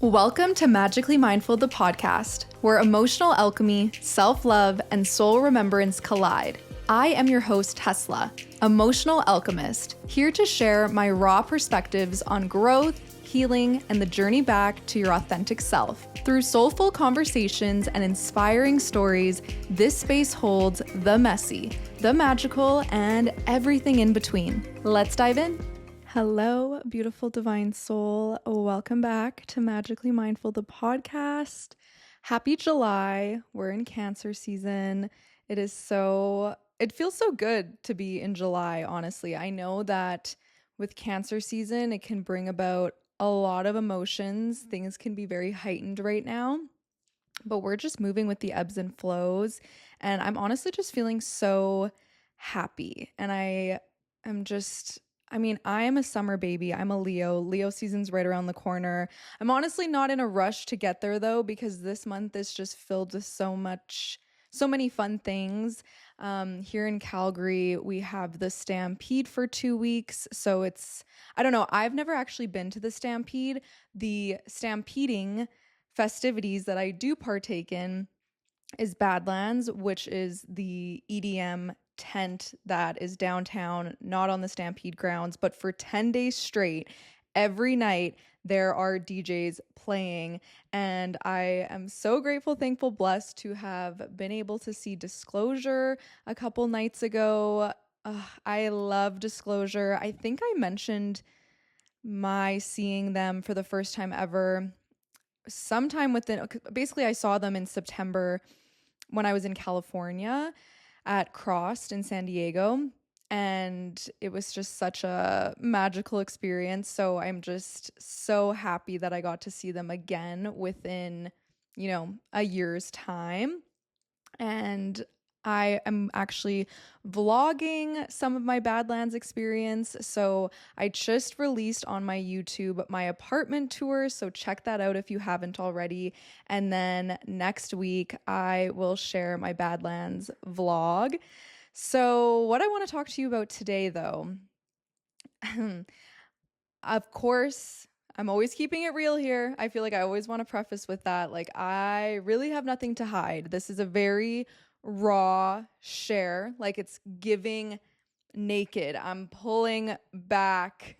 Welcome to Magically Mindful, the podcast, where emotional alchemy, self-love, and soul remembrance collide. I am your host, Tesla, emotional alchemist, here to share my raw perspectives on growth, healing, and the journey back to your authentic self. Through soulful conversations and inspiring stories, this space holds the messy, the magical, and everything in between. Let's dive in. Hello, beautiful divine soul. Welcome back to Magically Mindful, the podcast. Happy July. We're in Cancer season. It feels so good to be in July, honestly. I know that with Cancer season, it can bring about a lot of emotions. Things can be very heightened right now, but we're just moving with the ebbs and flows. And I'm honestly just feeling so happy. And I am a summer baby. I'm a Leo. Leo season's right around the corner. I'm honestly not in a rush to get there though, because this month is just filled with so many fun things. Here in Calgary, we have the Stampede for 2 weeks. So I don't know. I've never actually been to the Stampede. The stampeding festivities that I do partake in is Badlands, which is the EDM tent that is downtown, not on the Stampede grounds, but for 10 days straight, every night there are DJs playing. And I am so grateful, thankful, blessed to have been able to see Disclosure a couple nights ago. I love Disclosure. I think I mentioned my seeing them for the first time ever basically I saw them in September when I was in California at Crossed in San Diego, and it was just such a magical experience. So I'm just so happy that I got to see them again within, a year's time. And I am actually vlogging some of my Badlands experience. So I just released on my YouTube my apartment tour. So check that out if you haven't already. And then next week, I will share my Badlands vlog. So what I want to talk to you about today, though, of course, I'm always keeping it real here. I feel like I always want to preface with that. Like, I really have nothing to hide. This is a very raw share. Like, it's giving naked. I'm pulling back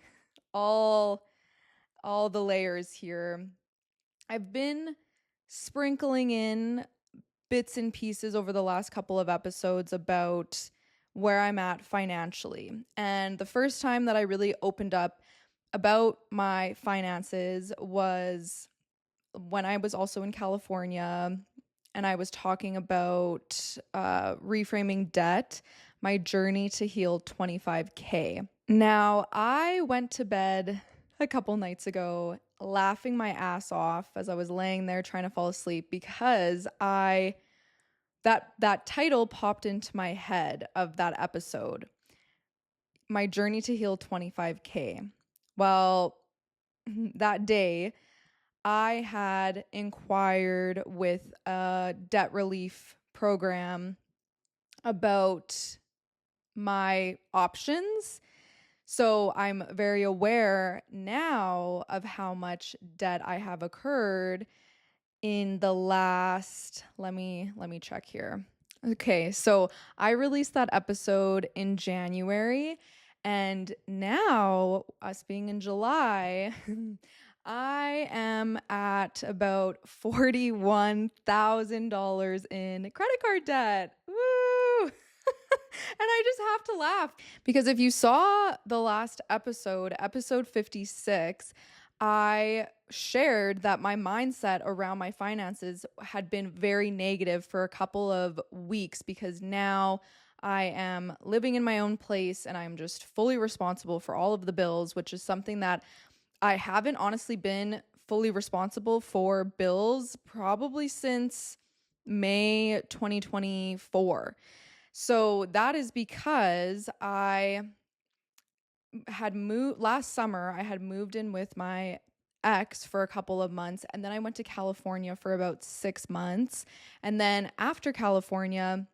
all the layers here. I've been sprinkling in bits and pieces over the last couple of episodes about where I'm at financially. And the first time that I really opened up about my finances was when I was also in California, and I was talking about reframing debt, my journey to heal 25K. Now, I went to bed a couple nights ago laughing my ass off as I was laying there trying to fall asleep because that title popped into my head of that episode, my journey to heal 25K. Well, that day, I had inquired with a debt relief program about my options. So I'm very aware now of how much debt I have occurred in the last, let me check here. Okay, so I released that episode in January, and now, us being in July, I am at about $41,000 in credit card debt. Woo! And I just have to laugh because if you saw the last episode 56, I shared that my mindset around my finances had been very negative for a couple of weeks because now I am living in my own place and I'm just fully responsible for all of the bills, which is something that I haven't honestly been fully responsible for bills probably since May 2024. So that is because I had moved last summer. I had moved in with my ex for a couple of months, and then I went to California for about 6 months. And then after California,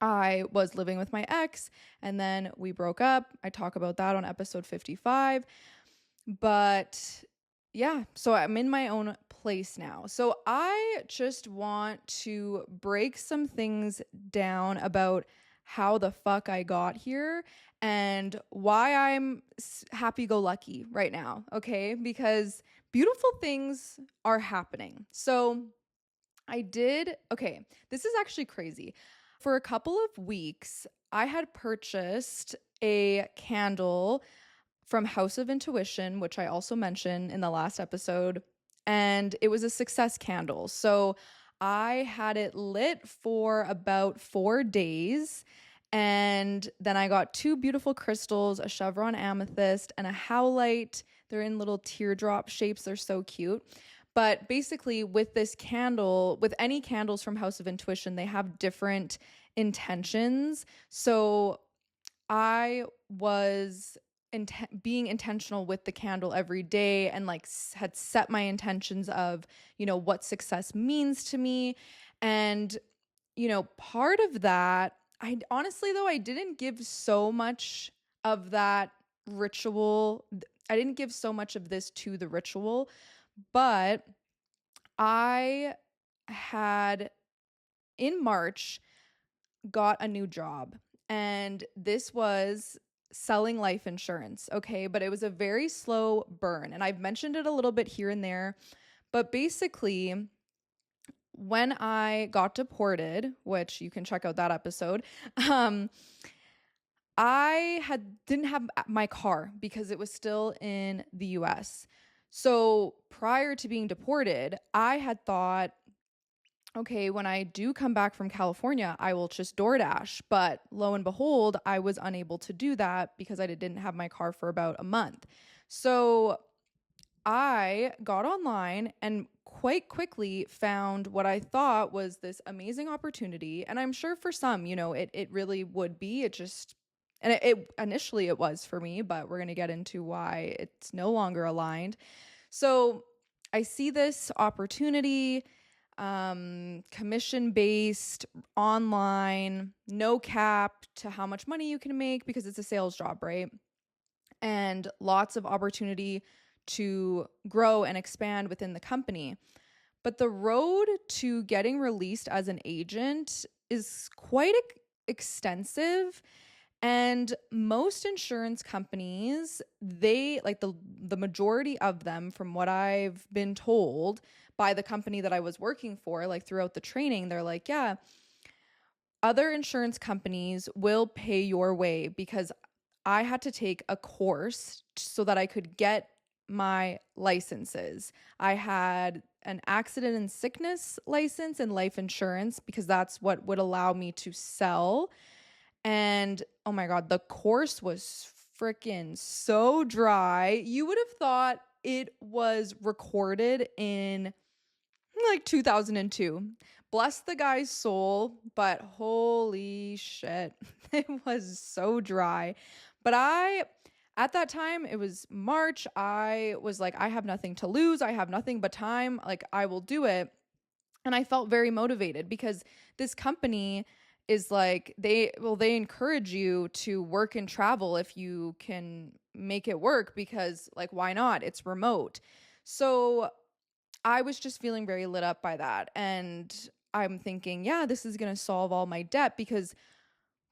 I was living with my ex, and then we broke up. I talk about that on episode 55. But yeah, so I'm in my own place now. So I just want to break some things down about how the fuck I got here and why I'm happy-go-lucky right now, okay? Because beautiful things are happening. So this is actually crazy. For a couple of weeks, I had purchased a candle from House of Intuition, which I also mentioned in the last episode, and it was a success candle. So I had it lit for about 4 days, and then I got two beautiful crystals, a chevron amethyst and a howlite. They're in little teardrop shapes. They're so cute. But basically, with this candle, with any candles from House of Intuition, they have different intentions. So I was being intentional with the candle every day and like had set my intentions of, what success means to me. And, part of that, I honestly, though, I didn't give so much of that ritual. I didn't give so much of this to the ritual, but I had in March got a new job, and this was selling life insurance, okay? But it was a very slow burn, and I've mentioned it a little bit here and there, but basically when I got deported, which you can check out that episode, I didn't have my car because it was still in the US. So prior to being deported, I had thought, okay, when I do come back from California, I will just DoorDash. But lo and behold, I was unable to do that because I didn't have my car for about a month. So I got online and quite quickly found what I thought was this amazing opportunity. And I'm sure for some, it really would be. It initially it was for me, but we're going to get into why it's no longer aligned. So I see this opportunity, commission-based, online, no cap to how much money you can make because it's a sales job, right? And lots of opportunity to grow and expand within the company. But the road to getting released as an agent is quite extensive. And most insurance companies, they like the majority of them, from what I've been told by the company that I was working for, like throughout the training, they're like, yeah, other insurance companies will pay your way, because I had to take a course so that I could get my licenses. I had an accident and sickness license and life insurance because that's what would allow me to sell. And oh my God, the course was freaking so dry. You would have thought it was recorded in like 2002. Bless the guy's soul, but holy shit, it was so dry. But at that time, it was March. I was like, I have nothing to lose. I have nothing but time. Like, I will do it. And I felt very motivated because this company is like, they encourage you to work and travel if you can make it work, because like, why not? It's remote. So I was just feeling very lit up by that. And I'm thinking, yeah, this is going to solve all my debt, because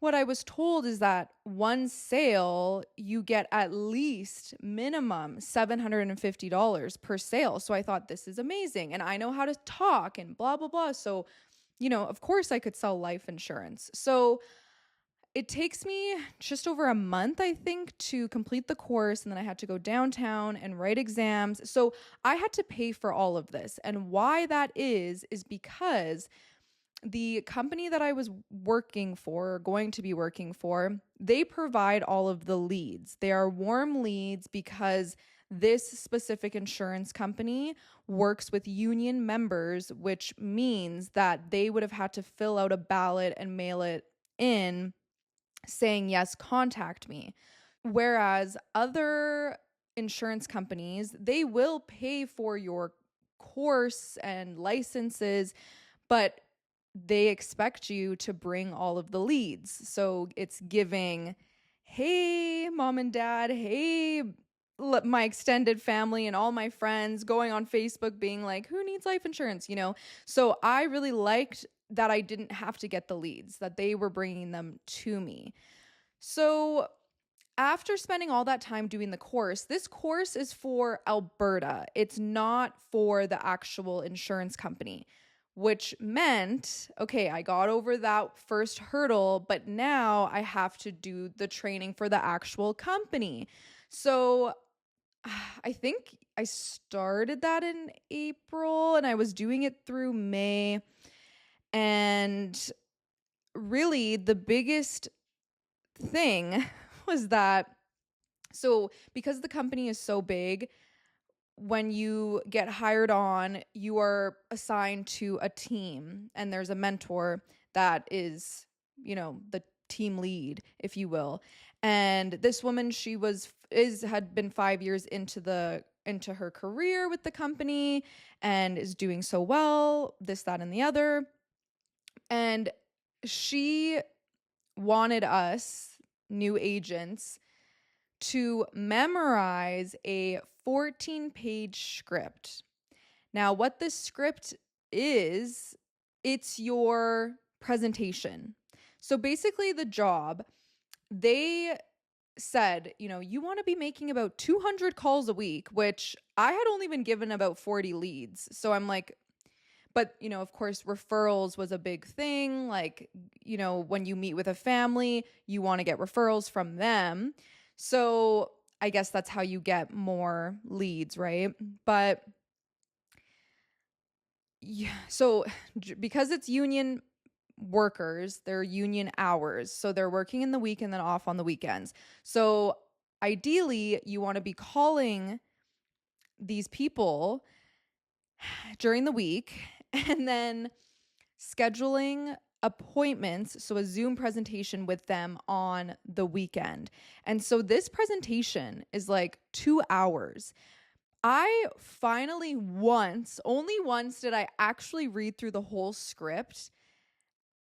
what I was told is that one sale, you get at least minimum $750 per sale. So I thought, this is amazing. And I know how to talk and blah, blah, blah. So, of course I could sell life insurance. So it takes me just over a month, I think, to complete the course. And then I had to go downtown and write exams. So I had to pay for all of this. And why that is because the company that I was working for, or going to be working for, they provide all of the leads. They are warm leads because this specific insurance company works with union members, which means that they would have had to fill out a ballot and mail it in saying, yes, contact me. Whereas other insurance companies, they will pay for your course and licenses, but they expect you to bring all of the leads. So it's giving, hey, mom and dad, hey, my extended family and all my friends going on Facebook being like, who needs life insurance, you know? So I really liked that I didn't have to get the leads, that they were bringing them to me. So after spending all that time doing the course, this course is for Alberta. It's not for the actual insurance company, which meant, okay, I got over that first hurdle, but now I have to do the training for the actual company. So I think I started that in April and I was doing it through May. And really, the biggest thing was that, so because the company is so big, when you get hired on, you are assigned to a team and there's a mentor that is, you know, the team lead, if you will. And this woman, she had been 5 years into her career with the company and is doing so well, this, that, and the other. And she wanted us new agents to memorize a 14-page script. Now, what this script is, it's your presentation. So basically the job, they said, you know, you want to be making about 200 calls a week, which I had only been given about 40 leads. So I'm like, but, you know, of course, referrals was a big thing. Like, you know, when you meet with a family, you want to get referrals from them. So I guess that's how you get more leads, right? But yeah, so because it's union workers, they're union hours. So they're working in the week and then off on the weekends. So ideally, you want to be calling these people during the week and then scheduling appointments, so a Zoom presentation with them on the weekend. And so this presentation is like 2 hours. I finally only once did I actually read through the whole script.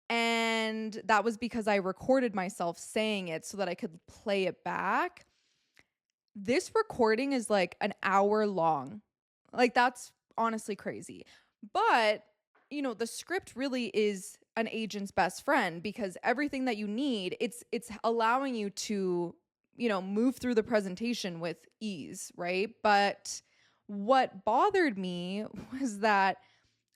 And that was because I recorded myself saying it so that I could play it back. This recording is like an hour long. Like, that's honestly crazy. But, you know, the script really is an agent's best friend because everything that you need, it's allowing you to, you know, move through the presentation with ease, right? But what bothered me was that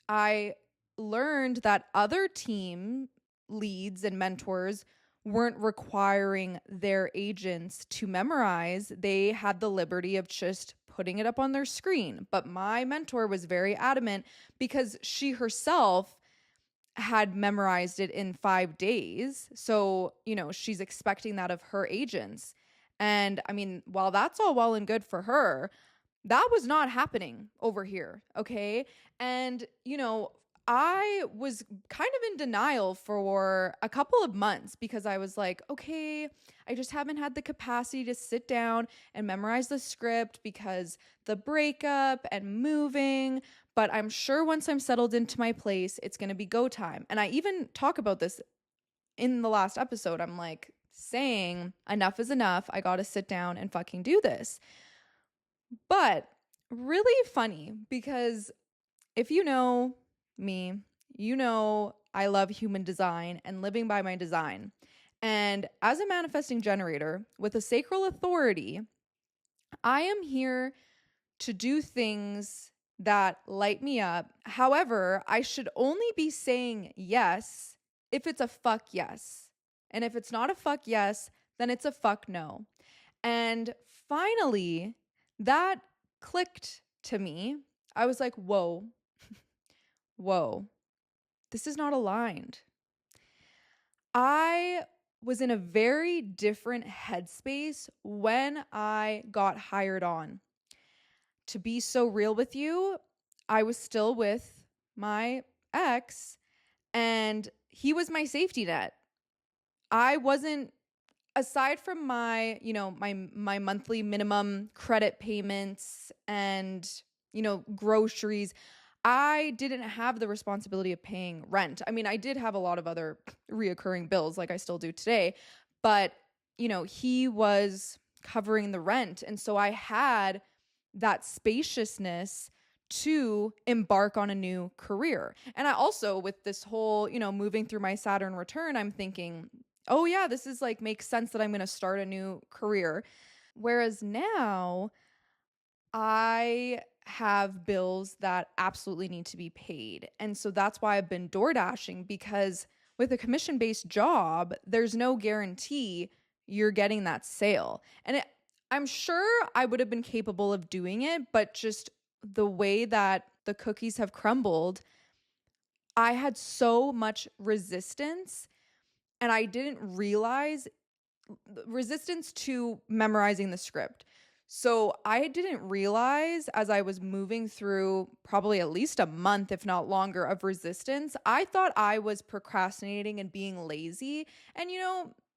I learned that other team leads and mentors weren't requiring their agents to memorize. They had the liberty of just putting it up on their screen. But my mentor was very adamant because she herself had memorized it in 5 days. So, you know, she's expecting that of her agents. And I mean, while that's all well and good for her, that was not happening over here, okay? And, you know, I was kind of in denial for a couple of months because I was like, okay, I just haven't had the capacity to sit down and memorize the script because the breakup and moving. But I'm sure once I'm settled into my place, it's going to be go time. And I even talk about this in the last episode. I'm like saying, enough is enough. I got to sit down and fucking do this. But really funny because if you know me, you know I love human design and living by my design. And as a manifesting generator with a sacral authority, I am here to do things that light me up. However, I should only be saying yes if it's a fuck yes. And if it's not a fuck yes, then it's a fuck no. And finally, that clicked to me. I was like, whoa, this is not aligned. I was in a very different headspace when I got hired on. To be so real with you, I was still with my ex and he was my safety net. I wasn't, aside from my, you know, my monthly minimum credit payments and, you know, groceries, I didn't have the responsibility of paying rent. I mean, I did have a lot of other reoccurring bills like I still do today, but, you know, he was covering the rent. And so I had that spaciousness to embark on a new career. And I also, with this whole, moving through my Saturn return, I'm thinking, oh yeah, this is like, makes sense that I'm going to start a new career. Whereas now I have bills that absolutely need to be paid. And so that's why I've been door dashing, because with a commission-based job, there's no guarantee you're getting that sale. And I'm sure I would have been capable of doing it, but just the way that the cookies have crumbled, I had so much resistance, and I didn't realize resistance to memorizing the script. So I didn't realize, as I was moving through probably at least a month, if not longer, of resistance, I thought I was procrastinating and being lazy. And,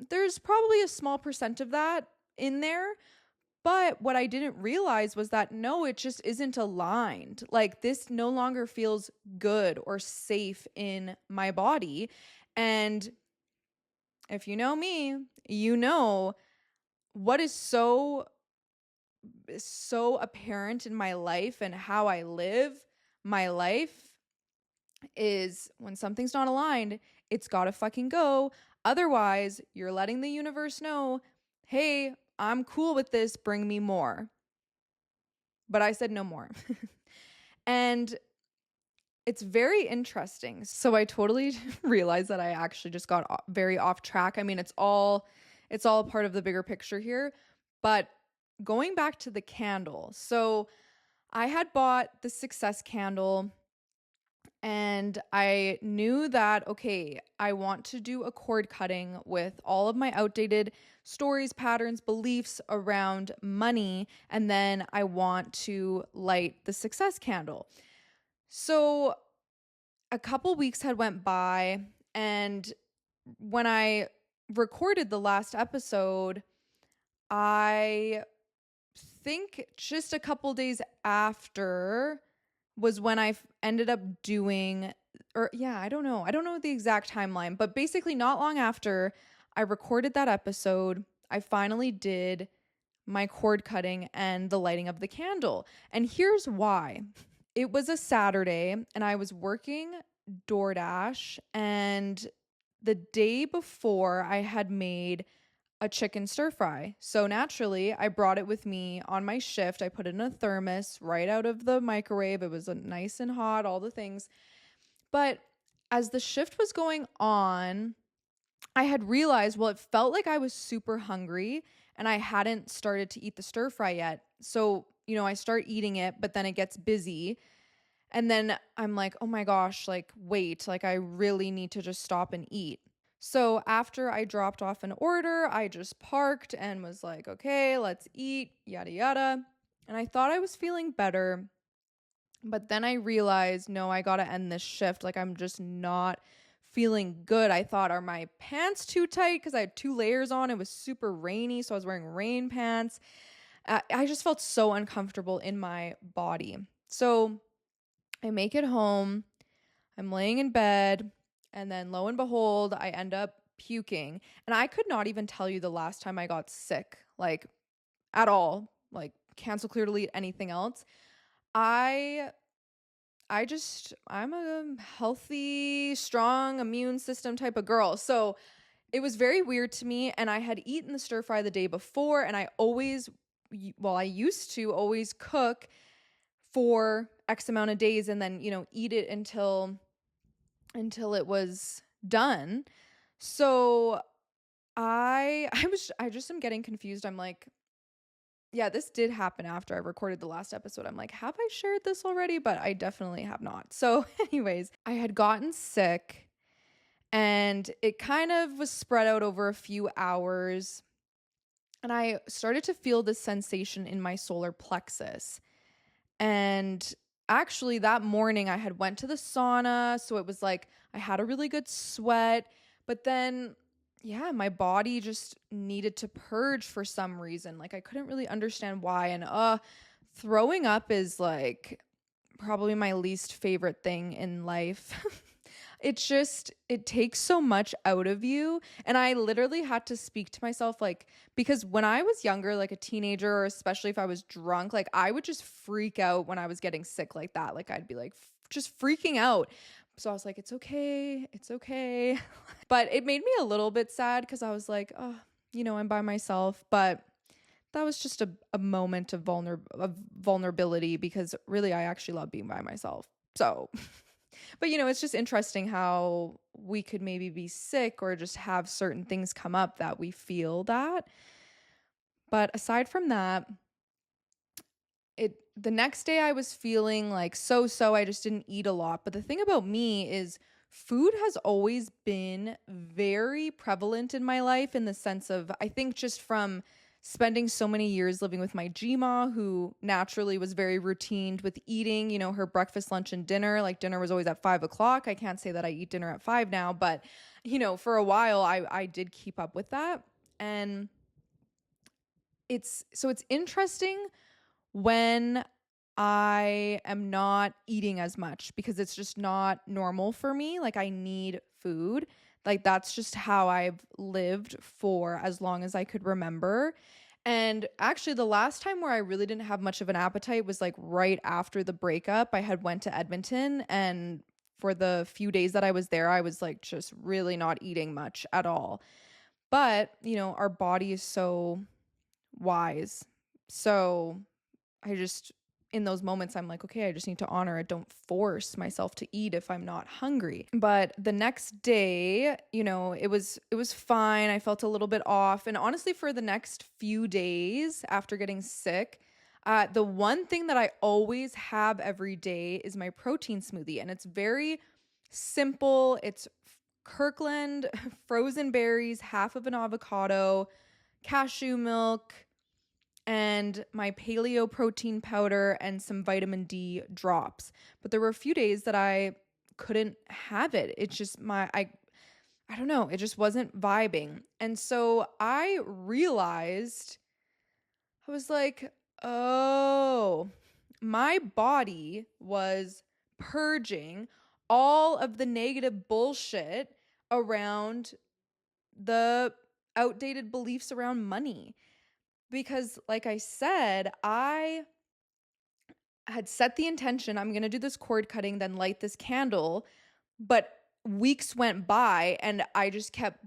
there's probably a small percent of that in there. But what I didn't realize was that no, it just isn't aligned. Like, this no longer feels good or safe in my body. And if you know me, you know what is so apparent in my life and how I live my life is when something's not aligned, it's gotta fucking go. Otherwise, you're letting the universe know, hey, I'm cool with this, bring me more. But I said no more. And it's very interesting. So I totally realized that I actually just got very off track. I mean, it's all part of the bigger picture here. But going back to the candle. So I had bought the success candle, and I knew that, okay, I want to do a cord cutting with all of my outdated stories, patterns, beliefs around money. And then I want to light the success candle. So a couple weeks had went by, and when I recorded the last episode, I think just a couple days after was when I ended up doing, I don't know the exact timeline, but basically not long after I recorded that episode, I finally did my cord cutting and the lighting of the candle. And here's why. It was a Saturday, and I was working DoorDash, and the day before I had made a chicken stir fry. So naturally, I brought it with me on my shift. I put it in a thermos right out of the microwave. It was nice and hot, all the things. But as the shift was going on, I had realized, well, it felt like I was super hungry and I hadn't started to eat the stir fry yet. So, I start eating it, but then it gets busy. And then I'm like, oh my gosh, like, wait, like I really need to just stop and eat. So after I dropped off an order, I just parked and was like, okay, let's eat, yada, yada. And I thought I was feeling better. But then I realized, no, I got to end this shift. Like, I'm just not feeling good. I thought, are my pants too tight? Because I had 2 layers on. It was super rainy, so I was wearing rain pants. I just felt so uncomfortable in my body. So I make it home. I'm laying in bed. And then lo and behold, I end up puking. And I could not even tell you the last time I got sick, like at all, like cancel, clear, delete, anything else. I'm a healthy, strong immune system type of girl. So it was very weird to me. And I had eaten the stir fry the day before. And I used to always cook for X amount of days and then, eat it until it was done. So I just am getting confused. I'm like, yeah, this did happen after I recorded the last episode. I'm like, have I shared this already? But I definitely have not. So anyways, I had gotten sick and it kind of was spread out over a few hours. And I started to feel this sensation in my solar plexus. And actually that morning I had went to the sauna. So it was like I had a really good sweat. But then my body just needed to purge for some reason. Like I couldn't really understand why. And throwing up is like probably my least favorite thing in life. it takes so much out of you. And I literally had to speak to myself, like, because when I was younger, like a teenager, or especially if I was drunk, like I would just freak out when I was getting sick like that. Like I'd be like just freaking out. So I was like, it's okay. It's okay. But it made me a little bit sad because I was like, oh, I'm by myself. But that was just a moment of vulnerability, because really I actually love being by myself. So, but it's just interesting how we could maybe be sick or just have certain things come up that we feel that. But aside from that, the next day I was feeling like so I just didn't eat a lot. But the thing about me is food has always been very prevalent in my life, in the sense of, I think, just from spending so many years living with my Gma, who naturally was very routined with eating, her breakfast, lunch, and dinner. Like dinner was always at 5 o'clock. I can't say that I eat dinner at 5 now, but for a while I did keep up with that. And it's interesting when I am not eating as much, because it's just not normal for me. Like I need food. Like that's just how I've lived for as long as I could remember. And actually the last time where I really didn't have much of an appetite was like right after the breakup. I had went to Edmonton, and for the few days that I was there, I was like just really not eating much at all. But, our body is so wise. So I just, in those moments, I'm like, okay, I just need to honor it. Don't force myself to eat if I'm not hungry. But the next day, it was fine. I felt a little bit off. And honestly, for the next few days after getting sick, the one thing that I always have every day is my protein smoothie. And it's very simple. It's Kirkland frozen berries, half of an avocado, cashew milk, and my paleo protein powder, and some vitamin D drops. But there were a few days that I couldn't have it. It's just I don't know, it just wasn't vibing. And so I realized, I was like, oh, my body was purging all of the negative bullshit around the outdated beliefs around money. Because like I said, I had set the intention, I'm going to do this cord cutting, then light this candle. But weeks went by and I just kept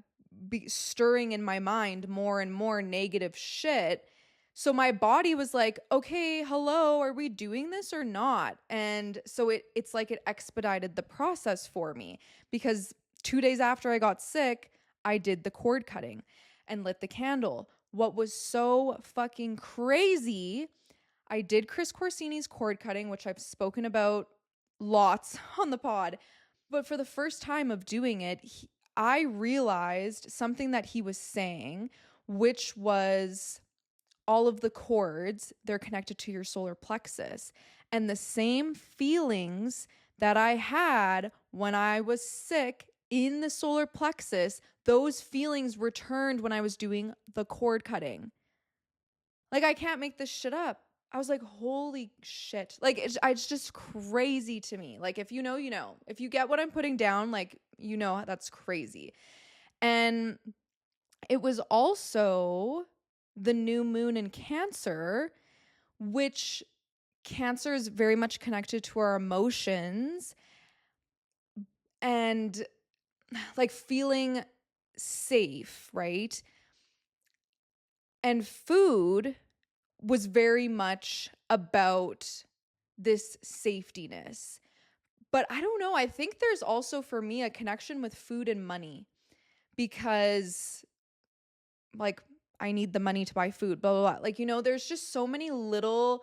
stirring in my mind more and more negative shit. So my body was like, okay, hello, are we doing this or not? And so it's like it expedited the process for me, because 2 days after I got sick, I did the cord cutting and lit the candle. What was so fucking crazy, I did Chris Corsini's cord cutting, which I've spoken about lots on the pod. But for the first time of doing it, I realized something that he was saying, which was all of the cords, they're connected to your solar plexus. And the same feelings that I had when I was sick in the solar plexus, those feelings returned when I was doing the cord cutting. Like, I can't make this shit up. I was like, holy shit. Like, it's just crazy to me. Like, if you know, you know. If you get what I'm putting down, like, that's crazy. And it was also the new moon in Cancer, which Cancer is very much connected to our emotions and like feeling safe, right? And food was very much about this safetiness. But I don't know. I think there's also for me a connection with food and money, because like I need the money to buy food, blah, blah, blah. Like, there's just so many little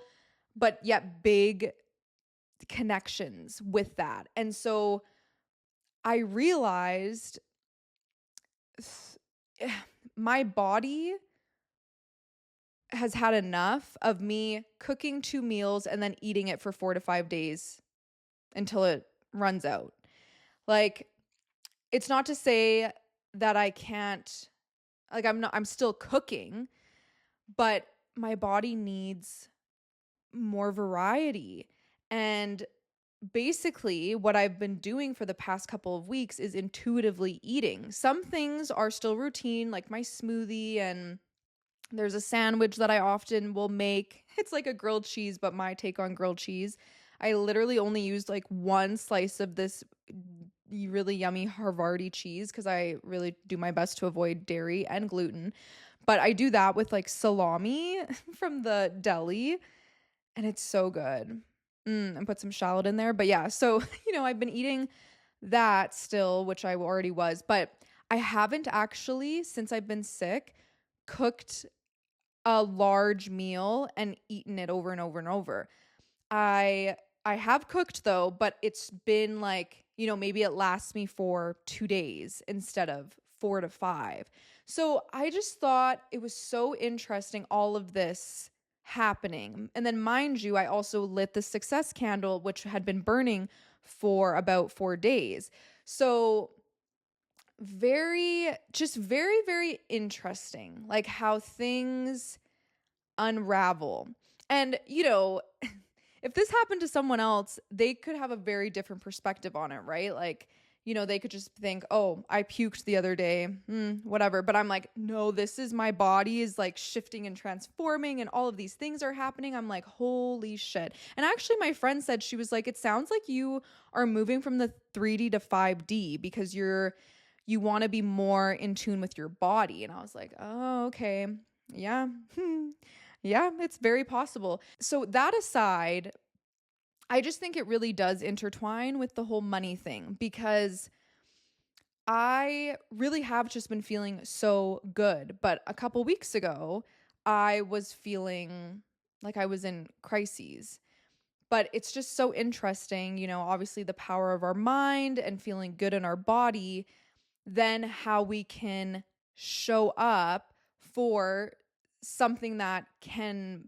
but yet big connections with that. And so I realized my body has had enough of me cooking 2 meals and then eating it for 4 to 5 days until it runs out. Like, it's not to say that I can't, like, I'm still cooking, but my body needs more variety. And basically what I've been doing for the past couple of weeks is intuitively eating. Some things are still routine, like my smoothie, and there's a sandwich that I often will make. It's like a grilled cheese, but my take on grilled cheese. I literally only used like one slice of this really yummy Havarti cheese because I really do my best to avoid dairy and gluten. But I do that with like salami from the deli, and it's so good. And put some shallot in there. But yeah, so, I've been eating that still, which I already was, but I haven't actually, since I've been sick, cooked a large meal and eaten it over and over and over. I have cooked though, but it's been like, maybe it lasts me for 2 days instead of 4 to 5. So I just thought it was so interesting, all of this happening. And then mind you, I also lit the success candle, which had been burning for about 4 days. So very, very interesting, like how things unravel. And, if this happened to someone else, they could have a very different perspective on it, right? Like, they could just think, oh, I puked the other day, whatever. But I'm like, no, this is my body is like shifting and transforming and all of these things are happening. I'm like, holy shit. And actually, my friend said, she was like, it sounds like you are moving from the 3D to 5D because you want to be more in tune with your body. And I was like, oh, okay. Yeah. Yeah, it's very possible. So that aside, I just think it really does intertwine with the whole money thing because I really have just been feeling so good. But a couple weeks ago, I was feeling like I was in crises. But it's just so interesting, obviously the power of our mind and feeling good in our body, then how we can show up for something that can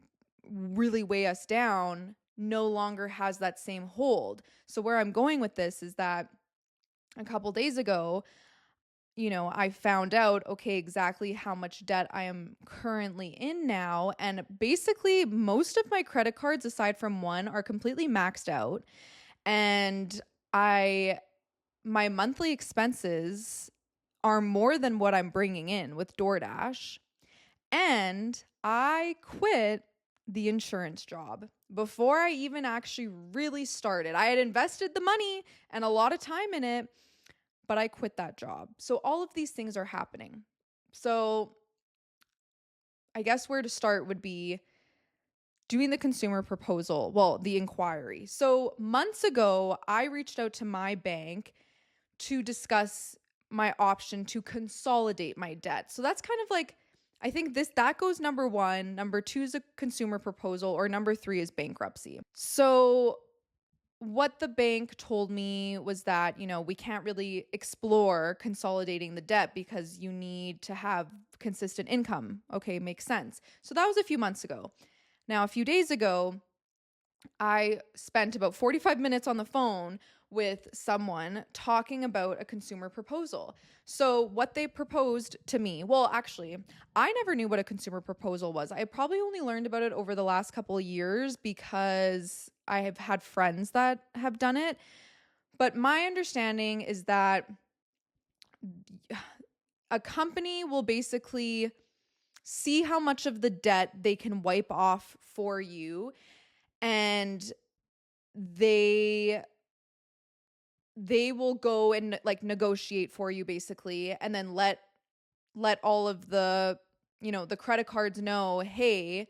really weigh us down no longer has that same hold. So where I'm going with this is that a couple days ago, I found out, okay, exactly how much debt I am currently in now. And basically, most of my credit cards, aside from one, are completely maxed out. And my monthly expenses are more than what I'm bringing in with DoorDash. And I quit the insurance job before I even actually really started. I had invested the money and a lot of time in it, but I quit that job. So all of these things are happening. So I guess where to start would be doing the consumer proposal, well, the inquiry. So months ago, I reached out to my bank to discuss my option to consolidate my debt. So that's kind of like, I think that goes number 1. Number 2 is a consumer proposal, or number 3 is bankruptcy. So what the bank told me was that, we can't really explore consolidating the debt because you need to have consistent income. Okay, makes sense. So that was a few months ago. Now, a few days ago, I spent about 45 minutes on the phone with someone talking about a consumer proposal. So what they proposed to me, well, actually, I never knew what a consumer proposal was. I probably only learned about it over the last couple of years because I have had friends that have done it. But my understanding is that a company will basically see how much of the debt they can wipe off for you, and they will go and like negotiate for you basically, and then let all of the the credit cards know, hey,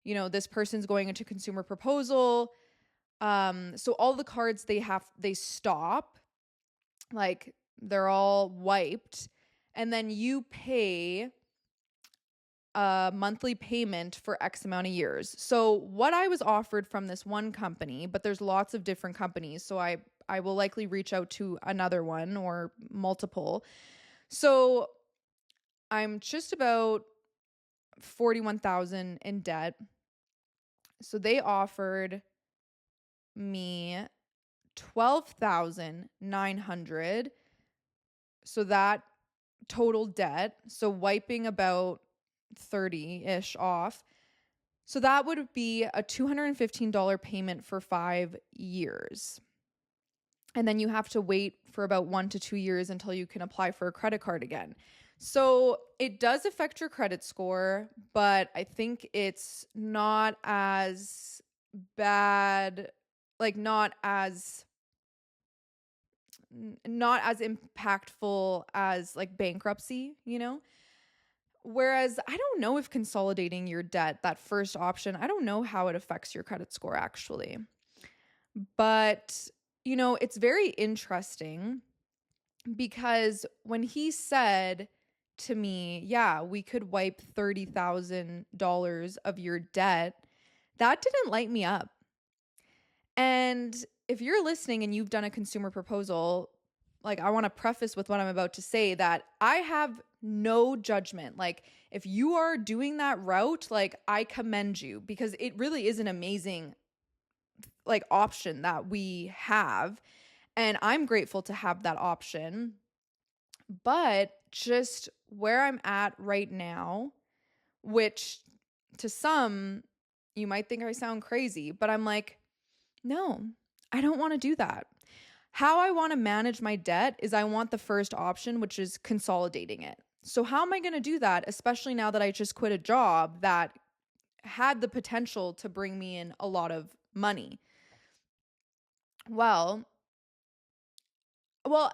this person's going into consumer proposal. So all the cards they stop, like they're all wiped, and then you pay a monthly payment for X amount of years. So what I was offered from this one company, but there's lots of different companies, so I will likely reach out to another one or multiple. So I'm just about 41,000 in debt. So they offered me 12,900. So that total debt, so wiping about 30-ish off. So that would be a $215 payment for 5 years. And then you have to wait for about 1 to 2 years until you can apply for a credit card again. So it does affect your credit score, but I think it's not as bad, like not as impactful as like bankruptcy, you know? Whereas I don't know if consolidating your debt, that first option, I don't know how it affects your credit score actually. But, it's very interesting because when he said to me, yeah, we could wipe $30,000 of your debt, that didn't light me up. And if you're listening and you've done a consumer proposal, like I want to preface with what I'm about to say that I have no judgment. Like if you are doing that route, like I commend you because it really is an amazing like option that we have. And I'm grateful to have that option. But just where I'm at right now, which to some, you might think I sound crazy, but I'm like, no, I don't want to do that. How I want to manage my debt is I want the first option, which is consolidating it. So how am I going to do that, especially now that I just quit a job that had the potential to bring me in a lot of money? Well,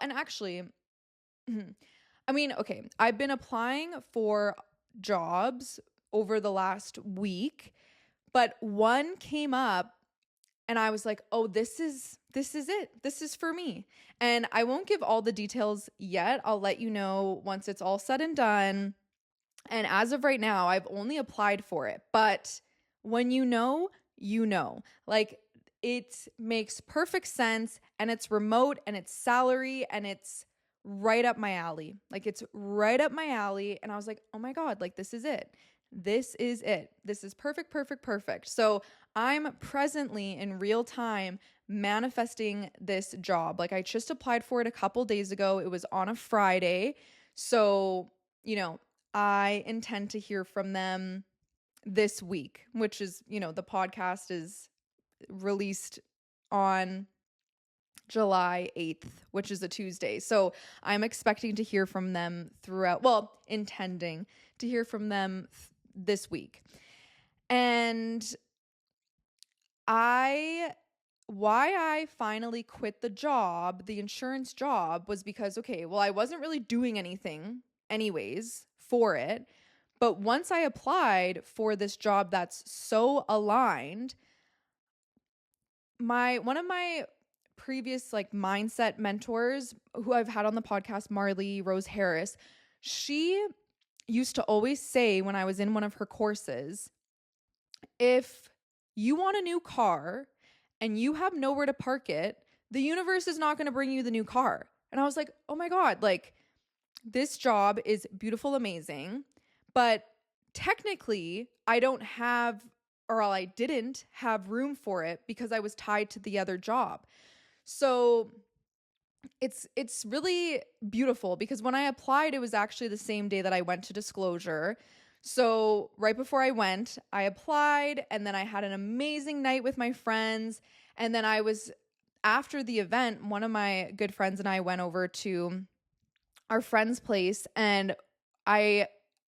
and actually, I mean, okay, I've been applying for jobs over the last week, but one came up and I was like, "Oh, this is it. This is for me." And I won't give all the details yet. I'll let you know once it's all said and done. And as of right now, I've only applied for it. But when you know, you know. Like it makes perfect sense and it's remote and it's salary and it's right up my alley. Like it's right up my alley. And I was like, oh my God, like this is it. This is it. This is perfect, perfect, perfect. So I'm presently in real time manifesting this job. Like I just applied for it a couple days ago. It was on a Friday. So, I intend to hear from them this week, which is, the podcast is released on July 8th, which is a Tuesday. So I'm expecting to hear from them intending to hear from them this week. And why I finally quit the job, the insurance job, was because, I wasn't really doing anything anyways for it. But once I applied for this job that's so aligned, one of my previous like mindset mentors who I've had on the podcast, Marley Rose Harris, she used to always say when I was in one of her courses, if you want a new car and you have nowhere to park it, the universe is not going to bring you the new car. And I was like, oh my God, like this job is beautiful, amazing, but technically I didn't have room for it because I was tied to the other job. So it's really beautiful because when I applied, it was actually the same day that I went to disclosure. So right before I went, I applied and then I had an amazing night with my friends. And then after the event, one of my good friends and I went over to our friend's place and I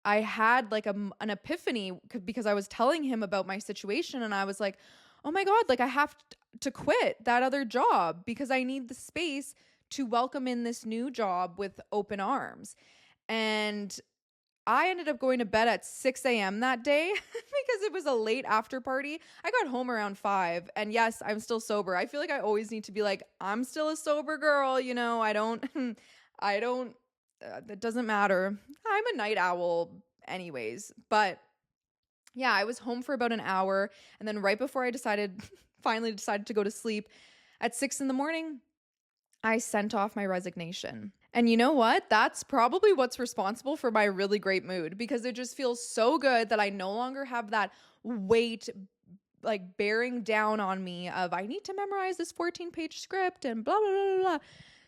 had like an epiphany because I was telling him about my situation and I was like, oh my God, like I have to quit that other job because I need the space to welcome in this new job with open arms. And I ended up going to bed at 6 a.m. that day because it was a late after party. I got home around 5. And yes, I'm still sober. I feel like I always need to be like, I'm still a sober girl. I don't, it doesn't matter. I'm a night owl anyways. But yeah, I was home for about an hour. And then right before I finally decided to go to sleep at 6 a.m, I sent off my resignation. And you know what? That's probably what's responsible for my really great mood because it just feels so good that I no longer have that weight like bearing down on me of I need to memorize this 14-page script and blah, blah, blah, blah.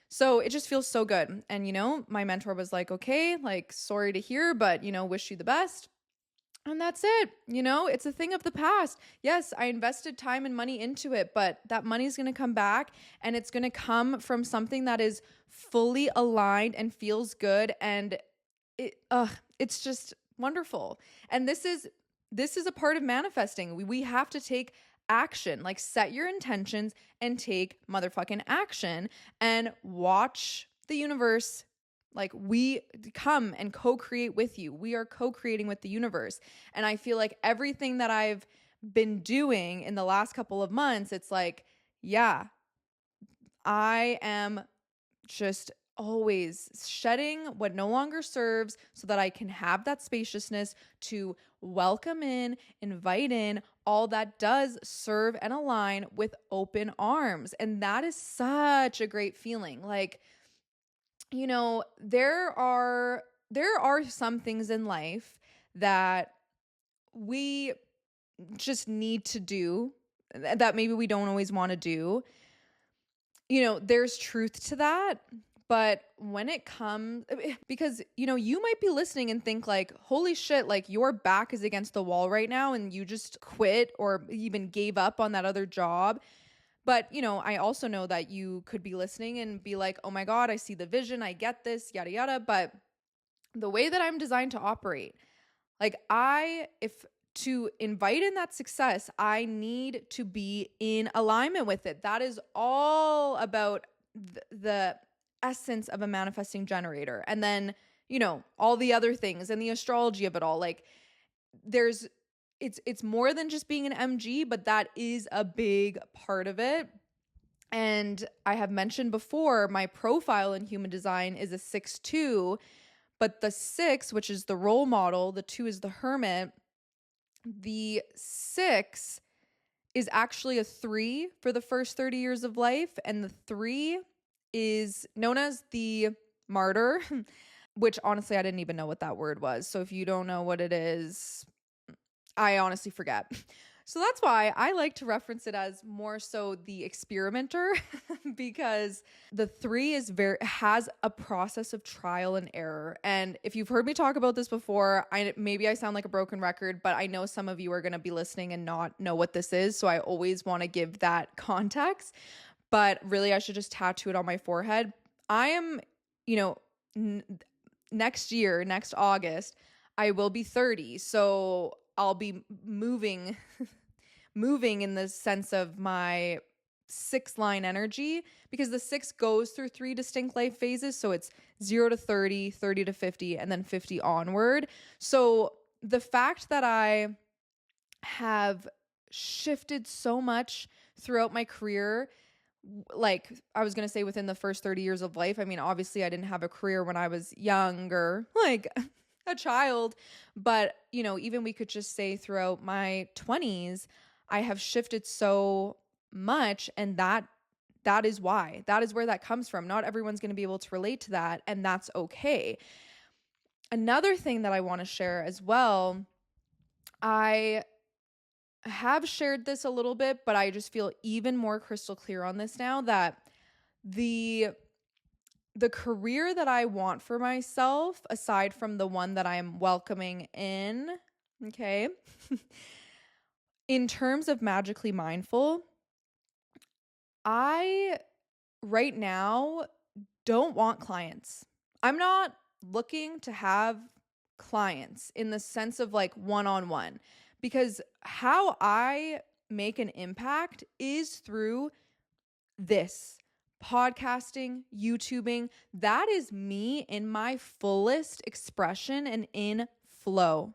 So it just feels so good. And, my mentor was like, okay, like, sorry to hear, but, wish you the best. And that's it. It's a thing of the past. Yes, I invested time and money into it, but that money is going to come back, and it's going to come from something that is fully aligned and feels good. And it's just wonderful. And this is a part of manifesting. We have to take action, like set your intentions and take motherfucking action and watch the universe. Like, we come and co-create with you. We are co-creating with the universe. And I feel like everything that I've been doing in the last couple of months, it's like, yeah, I am just always shedding what no longer serves so that I can have that spaciousness to welcome in, invite in all that does serve and align with open arms. And that is such a great feeling. Like, there are some things in life that we just need to do that maybe we don't always want to do. There's truth to that. But when it comes, because, you might be listening and think like, holy shit, like your back is against the wall right now and you just quit or even gave up on that other job. But, I also know that you could be listening and be like, oh my God, I see the vision. I get this, yada, yada. But the way that I'm designed to operate, like if to invite in that success, I need to be in alignment with it. That is all about the essence of a manifesting generator. And then, all the other things and the astrology of it all. Like it's more than just being an MG, but that is a big part of it. And I have mentioned before, my profile in human design is a 6-2, but the 6, which is the role model, the 2 is the hermit. The 6 is actually a 3 for the first 30 years of life. And the 3 is known as the martyr, which honestly, I didn't even know what that word was. So if you don't know what it is, I honestly forget. So that's why I like to reference it as more so the experimenter because the 3 has a process of trial and error. And if you've heard me talk about this before, maybe I sound like a broken record, but I know some of you are going to be listening and not know what this is. So I always want to give that context, but really I should just tattoo it on my forehead. I am, next August, I will be 30. So I'll be moving in the sense of my 6 line energy, because the 6 goes through 3 distinct life phases. So it's 0 to 30, 30 to 50, and then 50 onward. So the fact that I have shifted so much throughout my career, like I was going to say within the first 30 years of life. I mean, obviously I didn't have a career when I was younger, like a child, but even we could just say throughout my 20s, I have shifted so much, and that is why. That is where that comes from. Not everyone's going to be able to relate to that, and that's okay. Another thing that I want to share as well, I have shared this a little bit, but I just feel even more crystal clear on this now, that the career that I want for myself, aside from the one that I'm welcoming in, okay, in terms of magically mindful, I right now don't want clients. I'm not looking to have clients in the sense of like one-on-one, because how I make an impact is through this podcasting, YouTubing. That is me in my fullest expression and in flow.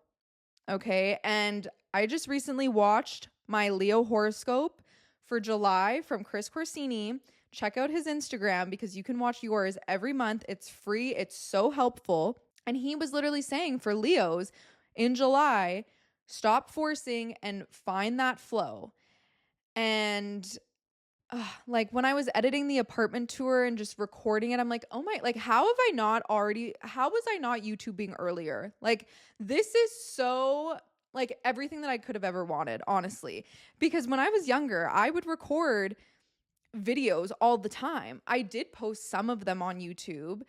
Okay. And I just recently watched my Leo horoscope for July from Chris Corsini. Check out his Instagram because you can watch yours every month. It's free. It's so helpful. And he was literally saying for Leos in July, stop forcing and find that flow. And like when I was editing the apartment tour and just recording it, I'm like, oh my, like, how was I not YouTubing earlier? Like, this is so like everything that I could have ever wanted, honestly. Because when I was younger, I would record videos all the time. I did post some of them on YouTube.